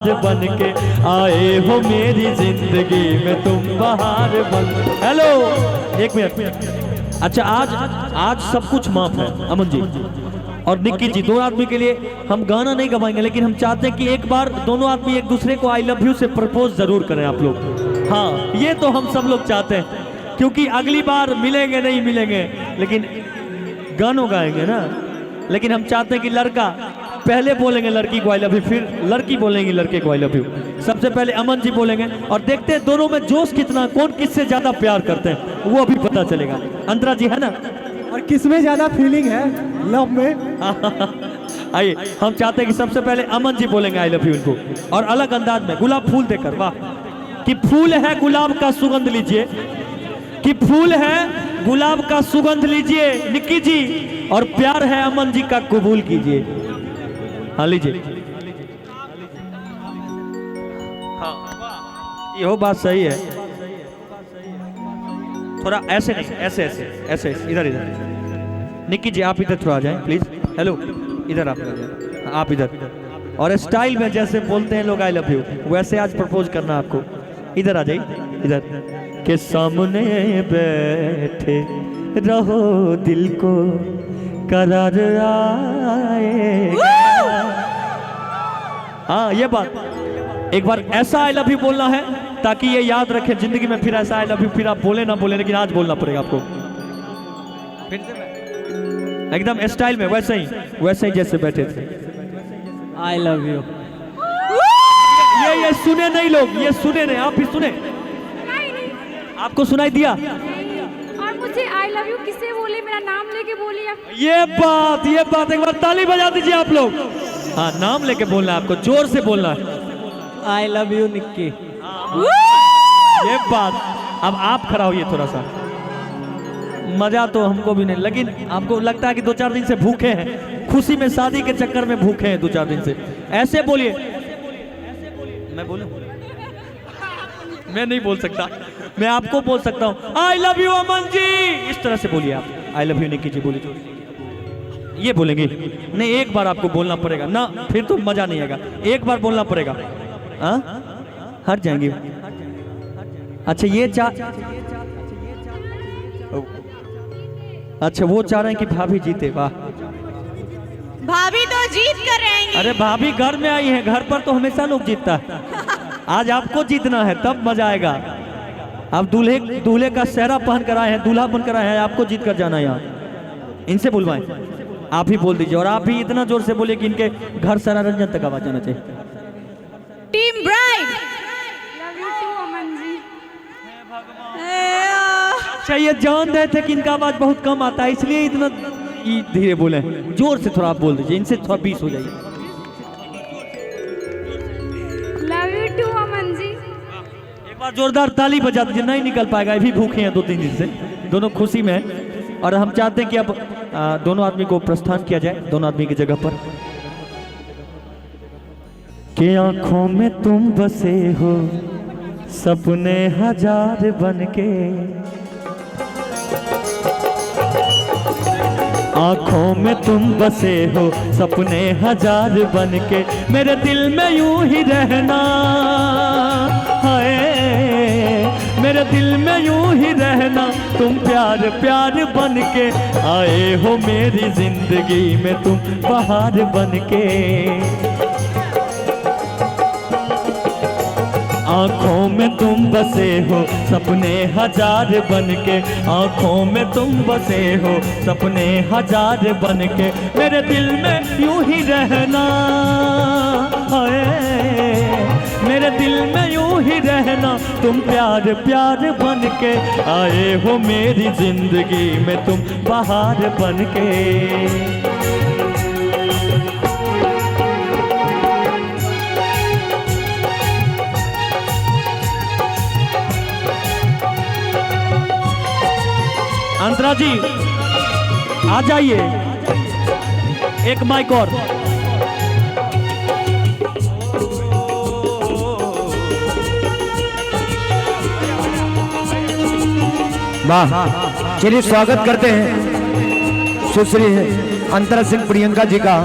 बन के आए हो मेरी जिंदगी में तुम बाहर बन। हेलो एक मिनट। अच्छा आज सब कुछ माफ है अमन जी और निक्की जी, दोनों आदमी के लिए हम गाना नहीं गवाएंगे, लेकिन हम चाहते हैं कि एक बार दोनों आदमी एक दूसरे को आई लव यू से प्रपोज जरूर करें आप लोग। हाँ ये तो हम सब लोग चाहते हैं, क्योंकि अगली बार मिलेंगे नहीं मिलेंगे लेकिन गानों गाएंगे ना। लेकिन हम चाहते हैं कि लड़का पहले बोलेंगे लड़की को आई लव यू, फिर लड़की बोलेंगी लड़के को आई लव यू। सबसे पहले अमन जी बोलेंगे और देखते हैं दोनों में जोश कितना, कौन किससे ज्यादा प्यार करते हैं वो अभी पता चलेगा। अंतरा जी है ना, और किसमें ज्यादा फीलिंग है लव में। आइए हम चाहते हैं कि सबसे पहले अमन जी बोलेंगे आई लव यू इनको, और अलग अंदाज में गुलाब फूल देकर। वाह कि फूल है गुलाब का सुगंध लीजिए, कि फूल है गुलाब का सुगंध लीजिए निक्की जी, और प्यार है अमन जी का कबूल कीजिए। हाँ लीजिए। हाँ ये बात सही है, थोड़ा ऐसे नहीं, ऐसे ऐसे ऐसे इधर इधर। निक्की जी आप इधर थोड़ा आ जाएं प्लीज। हेलो इधर आप आ जाएं, आप इधर। और स्टाइल में जैसे बोलते हैं लोग आई लव यू वैसे आज प्रपोज करना आपको। इधर आ जाइए, इधर के सामने बैठे रहो दिल को करार आएगा। हाँ ये बात एक बार ऐसा आई लव यू बोलना है ताकि ये याद रखें जिंदगी में, फिर ऐसा आई लव यू फिर आप बोले ना बोले, लेकिन आज बोलना पड़ेगा आपको फिर से एकदम स्टाइल में, वैसे ही जैसे बैठे थे। I love you. ये सुने नहीं लोग, ये सुने नहीं, आप भी सुने। आपको सुनाई दिया? और मुझे आई लव यू किसे बोले, मेरा नाम लेके बोली आप। ये बात एक बार ताली बजा दीजिए आप लोग। हाँ नाम लेके बोलना है आपको, जोर से बोलना है। I love you Nikki. ये बात अब आप खड़ा होइए थोड़ा सा। मजा तो हमको भी नहीं, लेकिन आपको लगता है कि 2-4 दिन से भूखे हैं, खुशी में शादी के चक्कर में भूखे हैं 2-4 दिन से। ऐसे बोलिए। मैं बोलूं? मैं नहीं बोल सकता, मैं आपको बोल सकता हूँ I love you Aman ji, इस तरह से बोलिए आप। आई लव यू निक्की जी बोलिए। ये बोलेंगे नहीं, एक बार आपको बोलना पड़ेगा ना, फिर तो मजा नहीं आएगा, एक बार बोलना पड़ेगा। हाँ हट जाएंगे। अच्छा ये अच्छा वो चाह रहे हैं कि भाभी जीते। वाह भाभी तो जीत कर रहेंगी। अरे भाभी घर में आई है, घर पर तो हमेशा लोग जीतता है, आज आपको जीतना है तब मजा आएगा। आप दूल्हे का सेहरा पहन कर आए हैं, दूल्हा बनकर आए हैं, आपको जीत कर जाना है यहाँ। इनसे बुलवाएं, आप ही बोल दीजिए, और आप भी इतना जोर से बोलिए कि इनके घर सारा रंजन तक आवाज आना चाहिए। Team bride love you too Aman ji. अच्छा ये जान रहे थे कि इनका आवाज बहुत कम आता है, इसलिए इतना धीरे बोले। जोर से थोड़ा आप बोल दीजिए, इनसे थोड़ा 20 हो जाइए। लव यू टू अमन जी। एक बार जोरदार ताली बजा दीजिए। नहीं निकल पाएगा, ये भी भूखे हैं 2-3 दिन से, दोनों खुशी में हैं। और हम चाहते हैं कि अब दोनों आदमी को प्रस्थान किया जाए दोनों आदमी की जगह पर। कि आंखों में तुम बसे हो सपने हजार बनके, आंखों में तुम बसे हो सपने हजार बनके, मेरे दिल में यूं ही रहना है, मेरे दिल में यूं ही रहना, तुम प्यार प्यार बनके आए हो मेरी जिंदगी में तुम बाहर बनके। आंखों में तुम बसे हो सपने हजार बनके, आंखों में तुम बसे हो सपने हजार बनके, मेरे दिल में यूं ही रहना है, मेरे दिल में यूं ही रहना, तुम प्यार प्यार बनके आए हो मेरी जिंदगी में तुम बाहर बनके। अंतरा जी आ जाइए, एक माइक और। वाह चलिए स्वागत करते हैं सुश्री अंतरा सिंह प्रियंका जी का।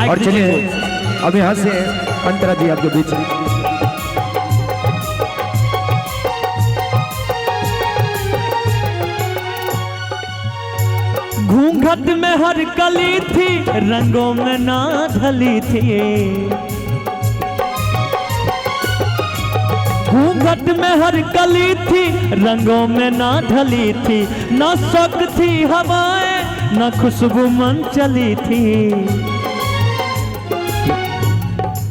और चलिए अब यहाँ से अंतरा जी आपके बीच। घूंघट में हर कली थी, रंगों में ना ढली थी। घूंघट में हर कली थी, रंगों में ना ढली थी। न शौक थी हवाएं, न खुशबू मन चली थी।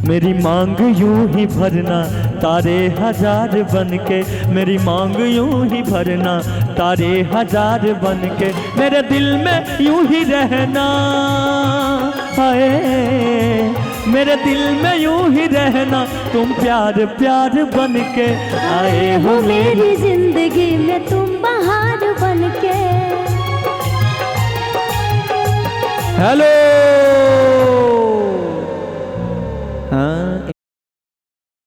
मेरी मांग यूं ही भरना तारे हजार बनके, मेरी मांग यूं ही भरना तारे हजार बनके। मेरे दिल में यूं ही रहना, हाय मेरे दिल में यूं ही रहना, तुम प्यार प्यार बनके आए हो मेरी जिंदगी में तुम बहार बनके। हेलो हाँ